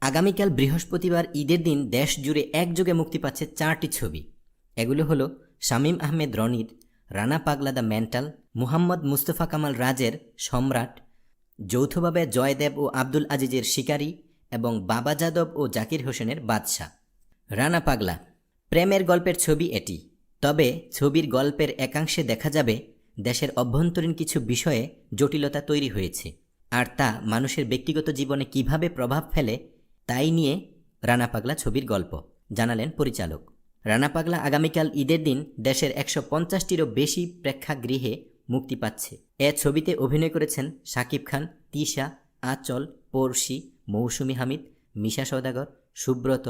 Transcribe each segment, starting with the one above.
আগামীকাল বৃহস্পতিবার ঈদের দিন দেশ জুড়ে একযোগে মুক্তি পাচ্ছে 4টি ছবি। এগুলো হলো শামীম আহমেদ রনির রানা পাগলা দ্য মেন্টাল, মুহাম্মদ মুস্তফা কামাল রাজের সম্রাট, যৌথভাবে জয়দেব ও আব্দুল আজিজের শিকারী এবং বাবা যাদব ও জাকির হোসেনের বাদশা। রানা পাগলা প্রেমের গল্পের ছবি এটি। তবে ছবির গল্পের একাংশে দেখা যাবে দেশের অভ্যন্তরীণ কিছু বিষয়ে জটিলতা তৈরি হয়েছে, আর তা মানুষের ব্যক্তিগত জীবনে কিভাবে প্রভাব ফেলে তাই নিয়ে রানা পাগলা ছবির গল্প জানালেন পরিচালক। রানা পাগলা আগামীকাল ঈদের দিন দেশের 150টিরও বেশি প্রেক্ষাগৃহে মুক্তি পাচ্ছে। এ ছবিতে অভিনয় করেছেন শাকিব খান, তিশা, আঁচল, পড়শি, মৌসুমী হামিদ, মিশা সওদাগর, সুব্রত,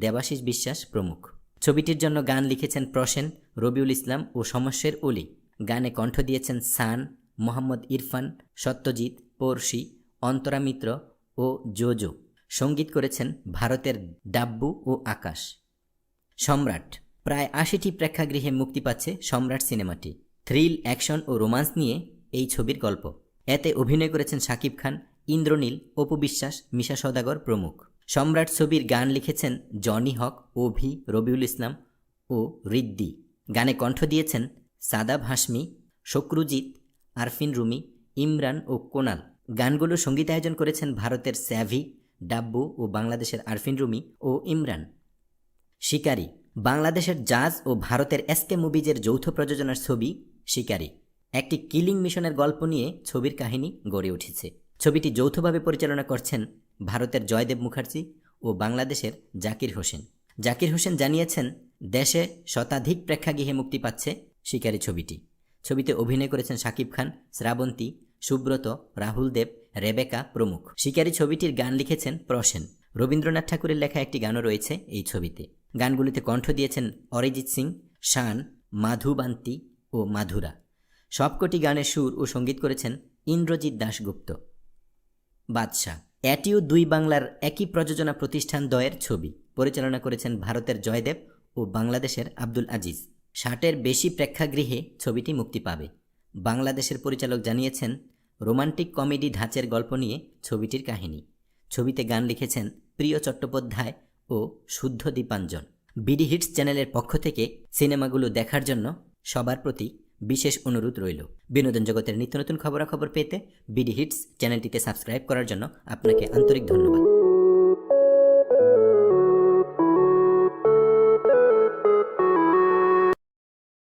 দেবাশিস বিশ্বাস প্রমুখ। ছবিটির জন্য গান লিখেছেন প্রসেন, রবিউল ইসলাম ও সমস্যের অলি। গানে কণ্ঠ দিয়েছেন সান, মোহাম্মদ ইরফান, সত্যজিৎ, পড়শি, অন্তরা মিত্র ও জোজো। সঙ্গীত করেছেন ভারতের ডাব্বু ও আকাশ। সম্রাট প্রায় 80টি প্রেক্ষাগৃহে মুক্তি পাচ্ছে সম্রাট সিনেমাটি। থ্রিল, অ্যাকশন ও রোমান্স নিয়ে এই ছবির গল্প। এতে অভিনয় করেছেন শাকিব খান, ইন্দ্রনীল, অপু বিশ্বাস, মিশা সওদাগর প্রমুখ। সম্রাট ছবির গান লিখেছেন জনি হক, অভি, রবিউল ইসলাম ও রিদ্দি। গানে কণ্ঠ দিয়েছেন সাদাব হাশমি, শক্রুজিৎ, আরফিন রুমি, ইমরান ও কোনাল। গানগুলো সঙ্গীতায়োজন করেছেন ভারতের স্যাভি, ডাব্বু ও বাংলাদেশের আরফিন রুমি ও ইমরান। শিকারী বাংলাদেশের জাজ ও ভারতের এসকে মুভিজের যৌথ প্রযোজনার ছবি শিকারী। একটি কিলিং মিশনের গল্প নিয়ে ছবির কাহিনী গড়ে উঠেছে। ছবিটি যৌথভাবে পরিচালনা করছেন ভারতের জয়দেব মুখার্জি ও বাংলাদেশের জাকির হোসেন। জাকির হোসেন জানিয়েছেন, দেশে শতাধিক প্রেক্ষাগৃহে মুক্তি পাচ্ছে শিকারী ছবিটি। ছবিতে অভিনয় করেছেন শাকিব খান, শ্রাবন্তী, সুব্রত, রাহুল দেব, রেবেকা প্রমুখ। শিকারী ছবিটির গান লিখেছেন প্রসেন। রবীন্দ্রনাথ ঠাকুরের লেখা একটি গানও রয়েছে এই ছবিতে। গানগুলিতে কণ্ঠ দিয়েছেন অরিজিৎ সিং, শান, মাধুবান্তি ও মাধুরা। সবকটি গানের সুর ও সঙ্গীত করেছেন ইন্দ্রজিৎ দাশগুপ্ত। বাদশা এটিও দুই বাংলার একই প্রযোজনা প্রতিষ্ঠান দ্বয়ের ছবি। পরিচালনা করেছেন ভারতের জয়দেব ও বাংলাদেশের আব্দুল আজিজ। 60-এর বেশি প্রেক্ষাগৃহে ছবিটি মুক্তি পাবে। বাংলাদেশের পরিচালক জানিয়েছেন, রোমান্টিক কমেডি ধাঁচের গল্প নিয়ে ছবিটির কাহিনী। ছবিতে গান লিখেছেন প্রিয় চট্টোপাধ্যায় ও শুদ্ধ দীপাঞ্জন। বিডি হিটস চ্যানেলের পক্ষ থেকে সিনেমাগুলো দেখার জন্য সবার প্রতি বিশেষ অনুরোধ রইল। বিনোদন জগতের নিত্য নতুন খবরাখবর পেতে বিডি হিটস চ্যানেলটিতে সাবস্ক্রাইব করার জন্য আপনাকে আন্তরিক ধন্যবাদ।